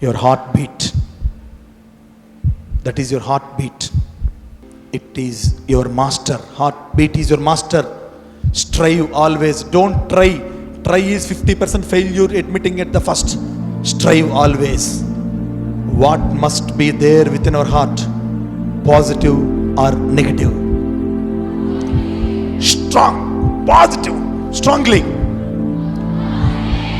your heartbeat. That is your heartbeat. It is your master. Heartbeat is your master. Strive always. Don't try. Try is 50% failure, admitting at the first. Strive always. What must be there within our heart? Positive or negative? Strong. Positive. Strongly.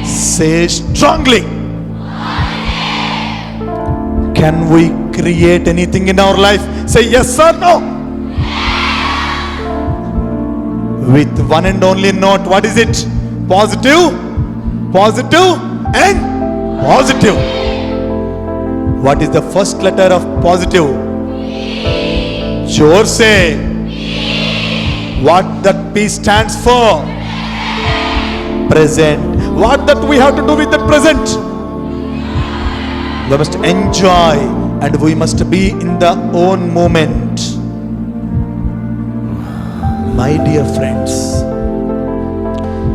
Say strongly. Can we create anything in our life? Say yes or no. With one and only note, what is it? Positive, positive and positive. What is the first letter of positive? Jor say. What that P stands for? Present. What that we have to do with that present? We must enjoy and we must be in the own moment. My dear friends,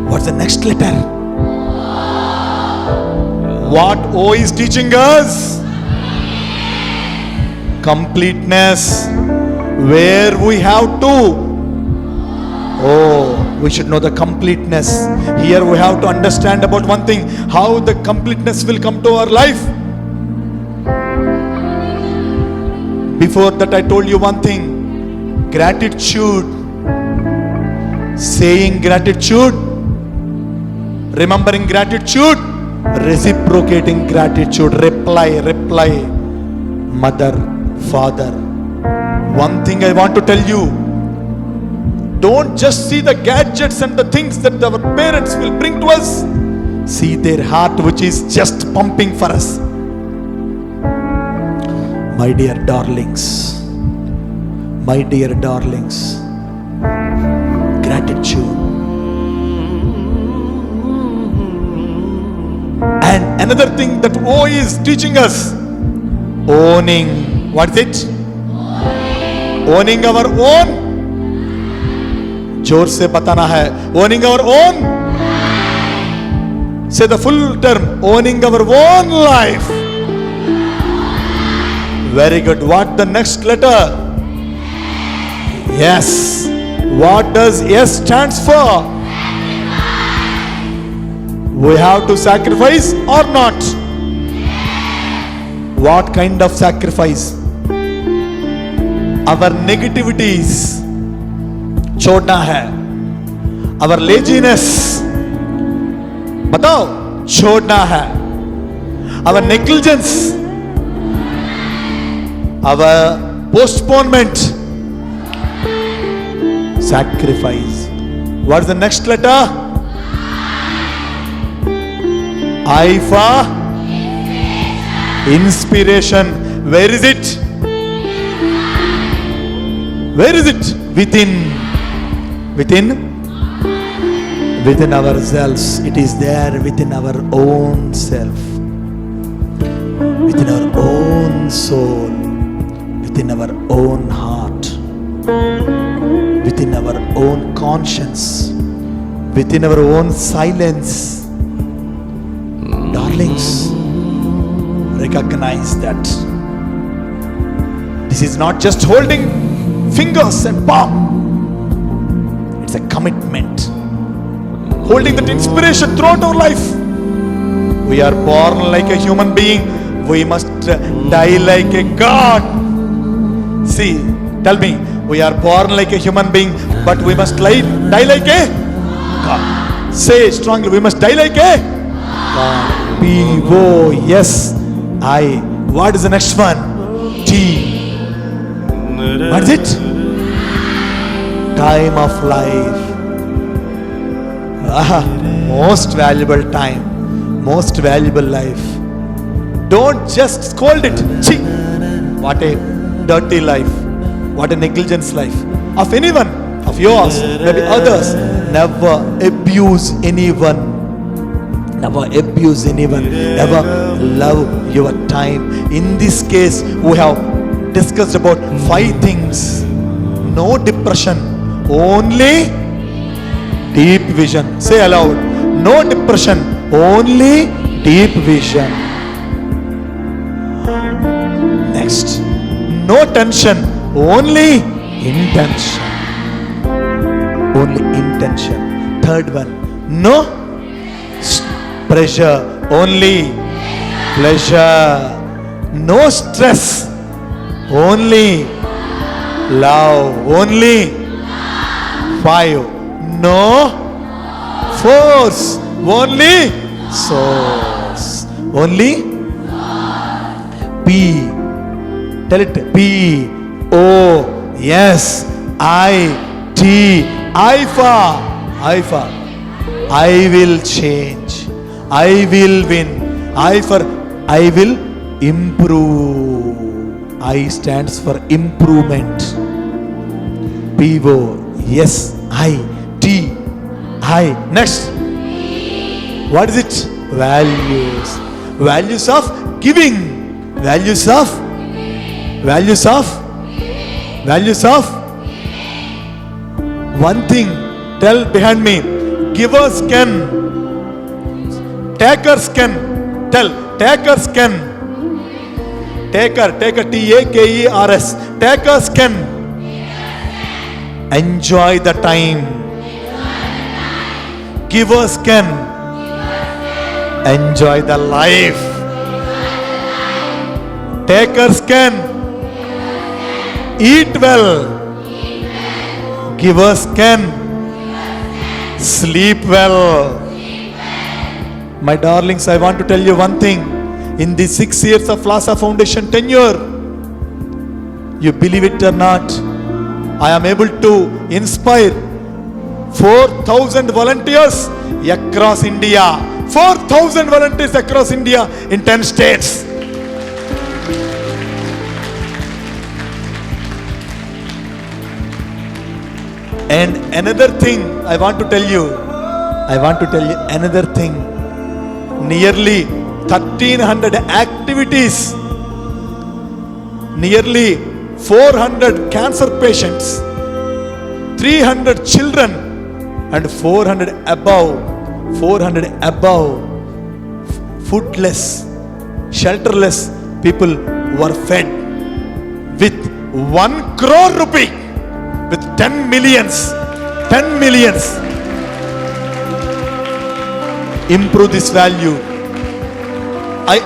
what's the next letter? What O is teaching us? Completeness. Where we have to. Oh, we should know the completeness. Here we have to understand about one thing, how the completeness will come to our life. Before that, I told you one thing. Gratitude. Saying gratitude. Remembering gratitude. Reciprocating gratitude. Reply. Mother, father. One thing I want to tell you. Don't just see the gadgets and the things that our parents will bring to us. See their heart which is just pumping for us. My dear darlings, gratitude. And another thing that O is teaching us, owning. What is it? Owning our own. जोर से बताना है. Owning our own. Say the full term. Owning our own life. Very good. What the next letter? Yes. What does S stands for? We have to sacrifice or not? What kind of sacrifice? Our negativities छोड़ना है. Our laziness, बताओ, छोड़ना है. Our negligence, our postponement, sacrifice. What is the next letter? I for inspiration. Where is it? Where is it? Within ourselves. It is there within our own self, within our own soul, within our own heart, within our own conscience, within our own silence. Darlings, recognize that this is not just holding fingers and palm. It's a commitment. Holding that inspiration throughout our life. We are born like a human being. We must die like a God. See, tell me, we are born like a human being, but we must die like a God. Say strongly, we must die like a God. P-O-S-I. What is the next one? T. What is it? Time of life. Most valuable time, most valuable life. Don't just scold it. Chee, what a dirty life, what a negligence life of anyone, of yours, maybe others. Never abuse anyone. Never abuse anyone. Never love your time. In this case, we have discussed about 5 things. No depression, only deep vision. Say aloud. No depression, only deep vision. Next, no tension, only intention. Only intention. Third one, no pressure, only pleasure. No stress, only love. Only 5, no force, only source. Only P. Tell it. P O S I T. I for I will change. I will win. I will improve. I stands for improvement. P O S I T I. Next. What is it? Values. Values of giving. Values of one thing. Tell behind me. Givers can. Takers can. Tell. Takers can. Taker. Takers. Takers can enjoy the time. Givers can enjoy the life. Takers can eat well. Givers can sleep well. My darlings, I want to tell you one thing. In the 6 years of Lhasa Foundation tenure, you believe it or not, I am able to inspire 4,000 volunteers across India. 4,000 volunteers across India in 10 states. And another thing I want to tell you another thing. Nearly 1,300 activities, nearly 400 cancer patients, 300 children, and 400 above foodless, shelterless people were fed with 1 crore rupee, with 10 millions. Improve this value. I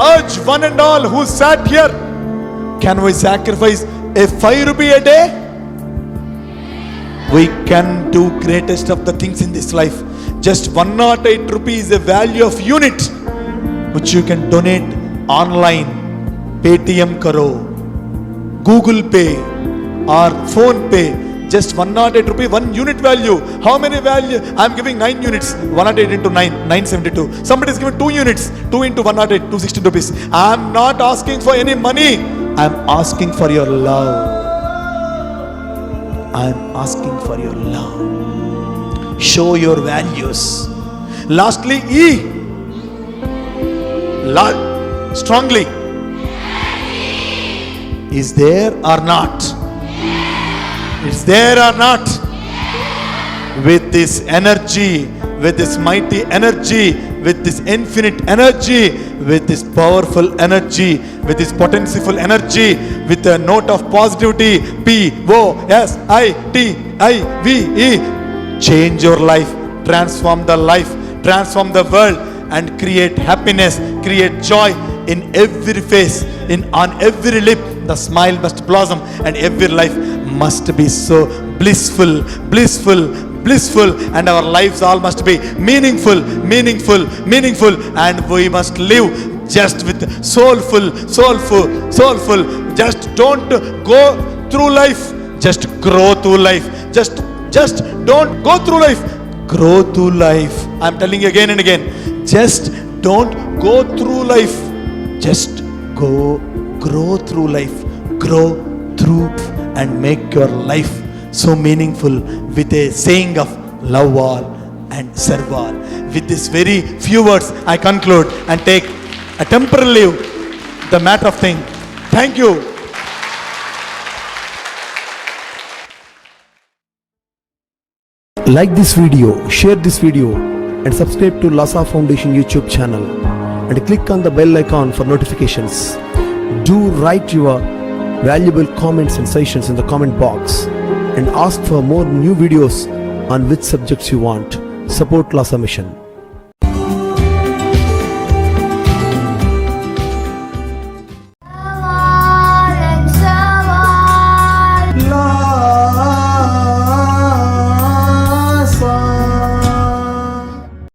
urge one and all who sat here, can we sacrifice a 5 rupee a day? We can do greatest of the things in this life. Just 108 rupees is a value of unit, which you can donate online. Paytm karo, Google Pay or Phone Pay. Just 108 rupee, 1 unit value. How many value? I am giving 9 units. 108 into 9, 972. Somebody is giving 2 units. 2 into 108, 260 rupees. I am not asking for any money. I am asking for your love. I am asking for your love. Show your values. Lastly, E. Strongly. Is there or not? It's there or not? With this energy, with this mighty energy, with this infinite energy, with this powerful energy, with this potential energy, with a note of positivity, POSITIVE. Change your life, transform the life, transform the world, and create happiness, create joy in every face, on every lip. The smile must blossom, and every life must be so blissful, and our lives all must be meaningful, and we must live just with soulful. Just don't go through life, just grow through life. Just don't go through life, grow through life. I'm telling you again and again, just don't go through life, just grow through life. Grow through and make your life so meaningful with a saying of love all and serve all. With this very few words, I conclude and take a temporary leave the matter of thing. Thank you. Like this video, share this video, and subscribe to Lhasa Foundation YouTube channel. and click on the bell icon for notifications. Do write your valuable comments and suggestions in the comment box and ask for more new videos on which subjects you want. Support Lhasa Mission.